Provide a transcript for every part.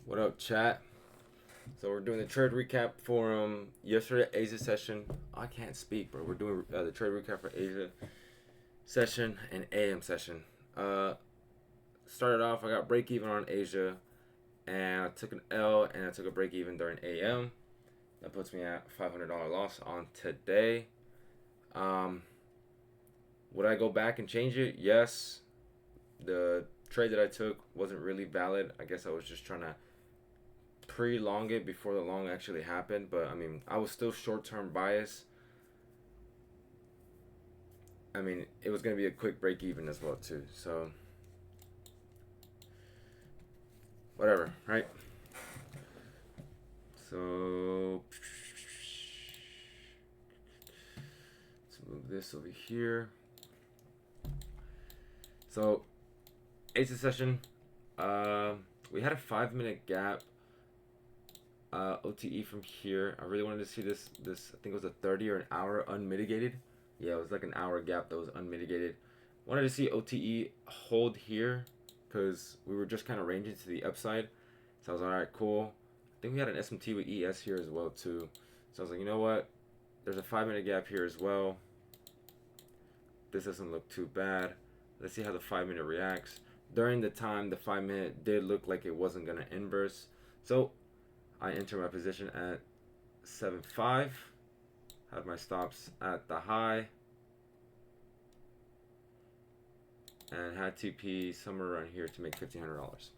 What up, chat? So we're doing the trade recap for yesterday Asia session. I can't speak, bro. We're doing the trade recap for Asia session and AM session. Uh, Started off, I got break even on Asia, and I took an L and I took a break even during AM. That puts me at $500 loss on today. Um, would I go back and change it? Yes. The trade that I took wasn't really valid. I guess I was just trying to pre-long it before the long actually happened, but I mean, I was still short-term bias. I mean, it was gonna be a quick break even as well too. So whatever, right? So let's move this over here. So Asia session, we had a 5 minute gap. OTE from here. I really wanted to see this. I think it was a 30 or an hour unmitigated. Yeah, it was like an hour gap that was unmitigated. Wanted to see OTE hold here because we were just kind of ranging to the upside. So I was like, all right, cool. I think we had an SMT with ES here as well too. So I was like, you know what? There's a 5 minute gap here as well. This doesn't look too bad. Let's see how the 5 minute reacts. During the time, the 5 minute did look like it wasn't gonna inverse. So I enter my position at 7.5. Had my stops at the high. And had TP somewhere around here to make $1,500.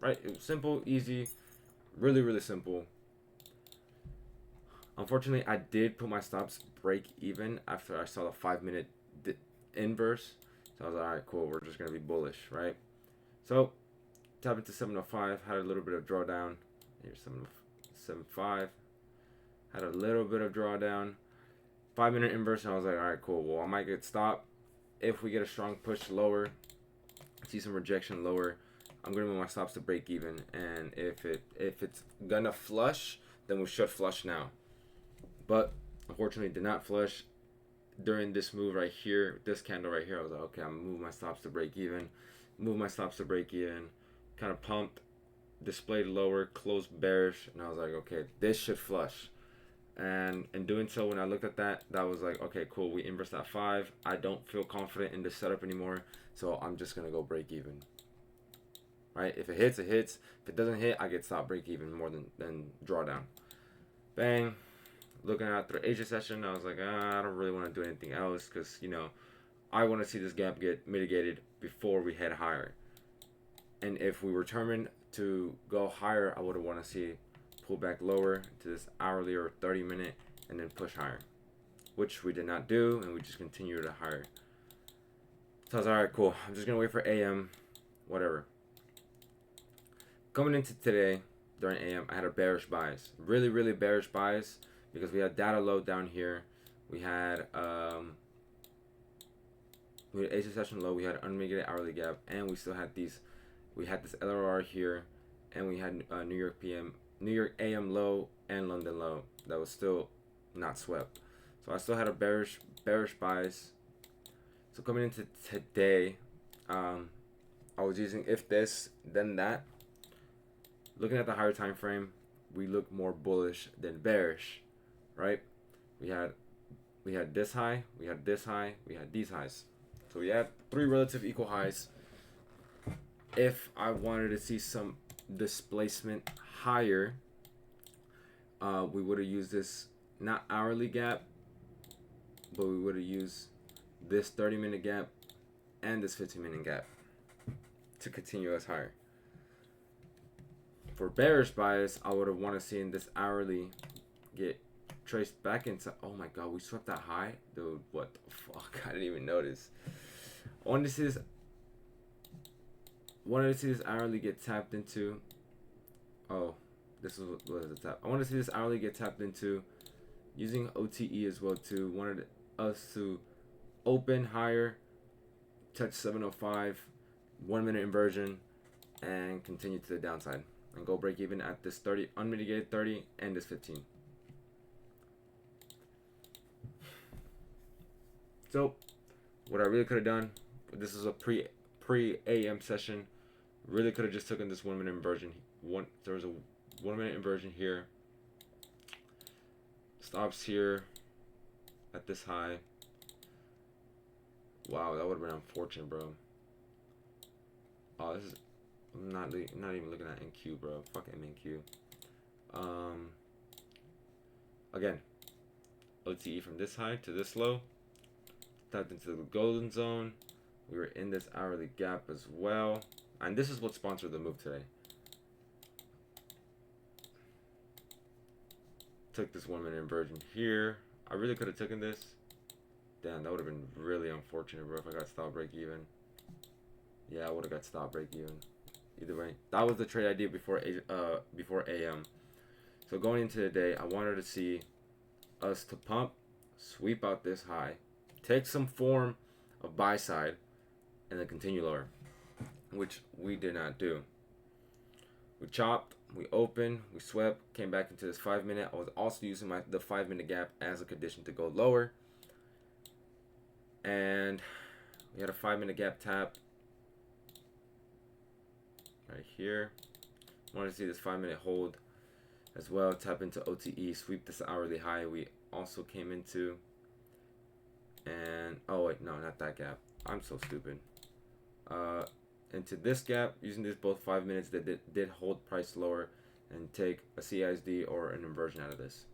Right? It was simple, easy, really simple. Unfortunately, I did put my stops break even after I saw the 5 minute inverse. So I was like, all right, cool. We're just going to be bullish, right? So tap into 705. Had a little bit of drawdown. Here's 7.5. Had a little bit of drawdown. 5 minute inverse, and I was like, all right, cool. Well, I might get stopped. If we get a strong push lower, see some rejection lower, I'm gonna move my stops to break even. And if it's gonna flush, then we should flush now. But unfortunately, did not flush during this move right here. This candle right here, I was like, okay, I'm gonna move my stops to break even. Move my stops to break even. Kind of pumped, displayed lower, closed bearish, and I was like, okay, this should flush. And in doing so, when I looked at that, that was like, okay, cool, we inversed that 5. I don't feel confident in this setup anymore, so I'm just gonna go break even. Right? If it hits, it hits. If it doesn't hit, I get stop break even more than drawdown. Bang. Looking at the Asia session, I was like, I don't really want to do anything else because, I want to see this gap get mitigated before we head higher. And if we were determined to go higher, I would have want to see pull back lower to this hourly or 30 minute and then push higher, which we did not do, and we just continued to higher. So I was like, all right, cool. I'm just gonna wait for AM, whatever. Coming into today during AM, I had a bearish bias, really bearish bias, because we had data low down here. We had Asia session low. We had unmitigated hourly gap, and we still had these. We had this LRR here, and we had New York AM low and London low that was still not swept. So I still had a bearish bias. So coming into today, I was using if this then that. Looking at the higher time frame, we look more bullish than bearish, right? We had this high, we had this high, we had these highs. So we had 3 relative equal highs. If I wanted to see some displacement higher, we would have used this not hourly gap, but we would have used this 30-minute gap and this 15-minute gap to continue us higher. For bearish bias, I would have wanted to see this hourly get traced back into. Oh my god, we swept that high, dude. What the fuck? I didn't even notice. I wanted to see this hourly get tapped into. Oh, this is what was the tap. I wanted to see this hourly get tapped into using OTE as well too. Wanted us to open higher, touch 705, 1 minute inversion, and continue to the downside and go break even at this 30 unmitigated 30 and this 15. So what I really could have done, this is a pre AM session, really could have just taken this 1 minute inversion a 1 minute inversion here. Stops here at this high. Wow, that would have been unfortunate, bro. Oh, this is I'm not even looking at NQ, bro. Fuck MNQ. Again, OTE from this high to this low. Tapped into the golden zone. We were in this hourly gap as well. And this is what sponsored the move today. Took this 1 minute inversion here. I really could have taken this. Damn, that would have been really unfortunate, bro, if I got stop break even. Yeah, I would have got stop break even. Either way, that was the trade I did before AM. So going into the day, I wanted to see us to pump, sweep out this high, take some form of buy side, and then continue lower, which we did not do. We chopped, we opened, we swept, came back into this 5 minute. I was also using the 5 minute gap as a condition to go lower. And we had a 5 minute gap tap right here. Wanted to see this 5 minute hold as well. Tap into OTE, sweep this hourly high we also came into. And oh wait, no, not that gap. I'm so stupid. Into this gap, using this both 5 minutes that did hold price lower and take a CISD or an inversion out of this.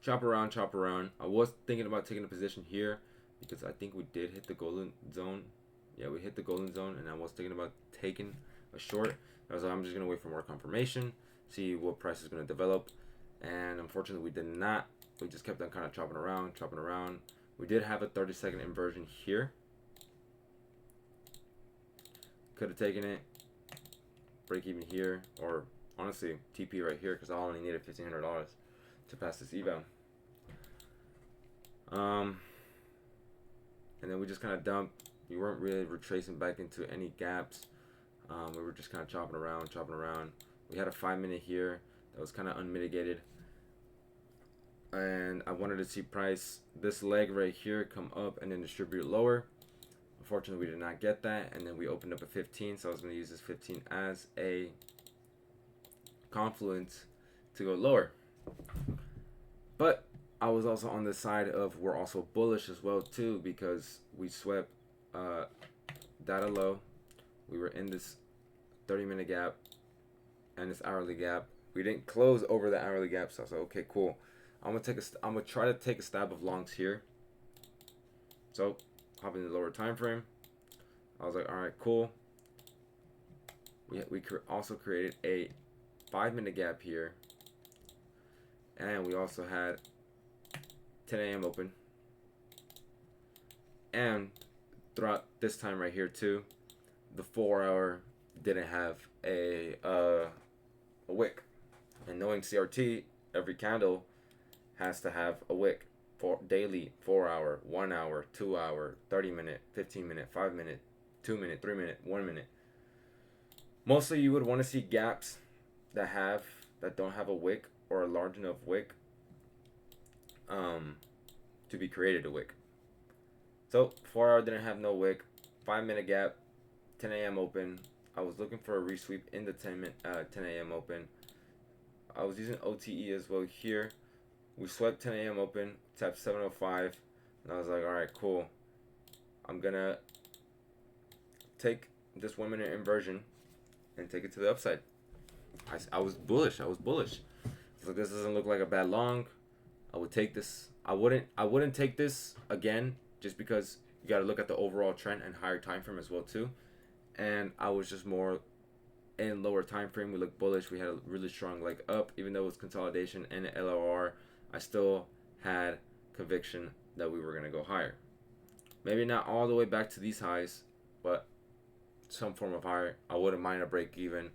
Chop around, chop around. I was thinking about taking a position here because I think we did hit the golden zone. Yeah, we hit the golden zone, and I was thinking about taking a short. I was like, I'm just going to wait for more confirmation, see what price is going to develop. And unfortunately, we did not. We just kept on kind of chopping around, chopping around. We did have a 30-second inversion here. Could have taken it, break even here, or honestly TP right here because I only needed $1,500 to pass this eval. And then we just kind of dumped. We weren't really retracing back into any gaps. We were just kind of chopping around, chopping around. We had a 5 minute here that was kind of unmitigated, and I wanted to see price this leg right here come up and then distribute lower. Unfortunately, we did not get that, and then we opened up a 15, so I was going to use this 15 as a confluence to go lower. But I was also on the side of we're also bullish as well too, because we swept data low. We were in this 30-minute gap and this hourly gap. We didn't close over the hourly gap, so I was like, okay, cool. I'm gonna try to take a stab of longs here. So hop in the lower time frame. I was like, all right, cool. We also created a 5 minute gap here, and we also had 10 a.m. open. And throughout this time right here too, the 4 hour didn't have a wick. And knowing CRT, every candle has to have a wick for daily 4 hour, 1 hour, 2 hour, 30 minute, 15 minute, 5 minute, 2 minute, 3 minute, 1 minute. Mostly you would want to see gaps that don't have a wick or a large enough wick to be created a wick. So 4 hour didn't have no wick. 5 minute gap, 10 a.m. open. I was looking for a resweep in the 10 a.m. open. I was using OTE as well here. We swept 10 a.m. open, tapped 705, and I was like, all right, cool. I'm gonna take this 1 minute inversion and take it to the upside. I was bullish. So this doesn't look like a bad long. I would take this. I wouldn't take this again, just because you got to look at the overall trend and higher time frame as well too. And I was just more in lower time frame. We looked bullish. We had a really strong leg up, even though it was consolidation and an LRR. I still had conviction that we were gonna go higher. Maybe not all the way back to these highs, but some form of higher. I wouldn't mind a break even.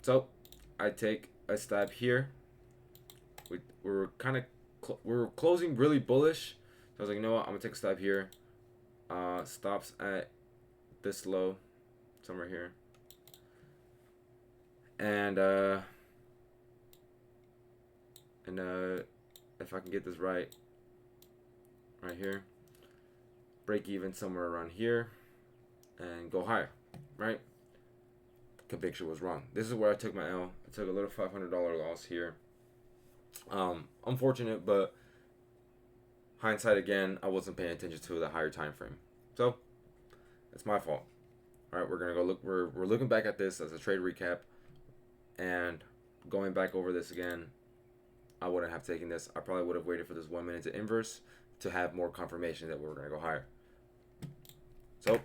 So I take a stab here. We were closing really bullish. So I was like, you know what? I'm gonna take a stab here. Stops at this low, somewhere here. And if I can get this right here, break even somewhere around here and go higher. right? Conviction was wrong. This is where I took my L. I took a little $500 loss here. Unfortunate, but hindsight again, I wasn't paying attention to the higher time frame. So it's my fault. All right, we're gonna go look. We're looking back at this as a trade recap, and going back over this again. I wouldn't have taken this. I probably would have waited for this 1 minute to inverse to have more confirmation that we were gonna go higher. So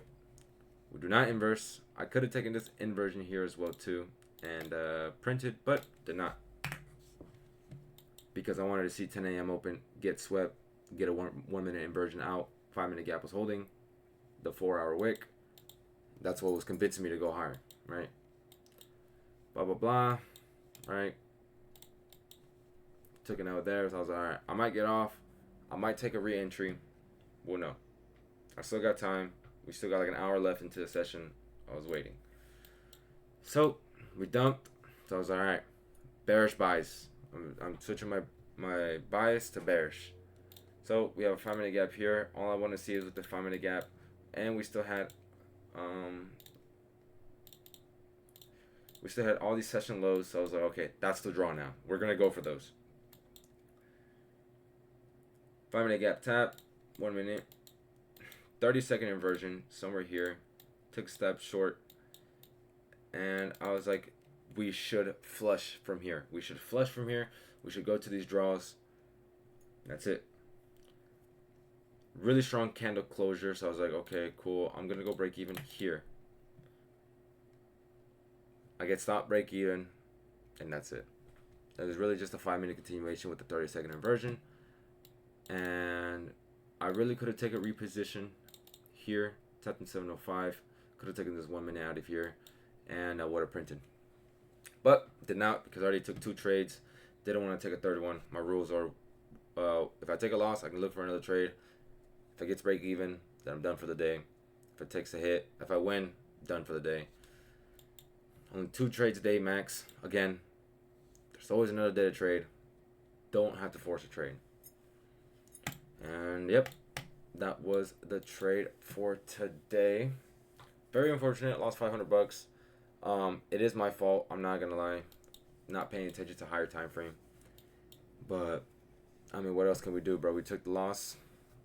we do not inverse. I could have taken this inversion here as well too, and printed, but did not, because I wanted to see 10 a.m. open, get swept, get a 1 minute inversion out. 5 minute gap was holding the 4 hour wick. That's what was convincing me to go higher, right? Blah blah blah, right? Took it out there, so I was like, all right, I might get off, I might take a re-entry. Well, no, I still got time. We still got like an hour left into the session. I was waiting. So we dumped. So I was like, all right, bearish buys. I'm switching my bias to bearish. So we have a 5 minute gap here. All I want to see is with the 5 minute gap, and we still had all these session lows. So I was like, okay, that's the draw now. We're gonna go for those. 5 minute gap tap, 1 minute, 30-second inversion somewhere here. Took a step short, and I was like, we should flush from here. We should flush from here. We should go to these draws. That's it. Really strong candle closure, so I was like, okay, cool. I'm gonna go break even here. I get stop, break even, and that's it. That was really just a 5 minute continuation with the 30-second inversion. And I really could have taken a reposition here, tapped in 705. Could have taken this 1 minute out of here, and I would have printed. But did not, because I already took 2 trades. Didn't want to take a third one. My rules are, if I take a loss, I can look for another trade. If it gets break even, then I'm done for the day. If it takes a hit, if I win, done for the day. Only 2 trades a day max. Again, there's always another day to trade. Don't have to force a trade. And yep, that was the trade for today. Very unfortunate, lost $500. It is my fault, I'm not gonna lie. Not paying attention to higher time frame. But I mean, what else can we do, bro? We took the loss.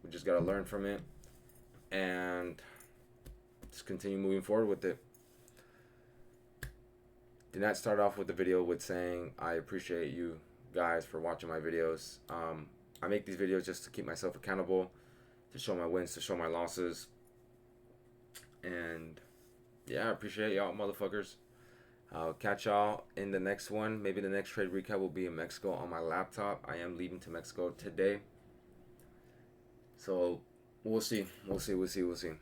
We just gotta learn from it and just continue moving forward with it. Did not start off with the video with saying I appreciate you guys for watching my videos. I make these videos just to keep myself accountable, to show my wins, to show my losses. And yeah, I appreciate y'all motherfuckers. I'll catch y'all in the next one. Maybe the next trade recap will be in Mexico on my laptop. I am leaving to Mexico today. So we'll see. We'll see.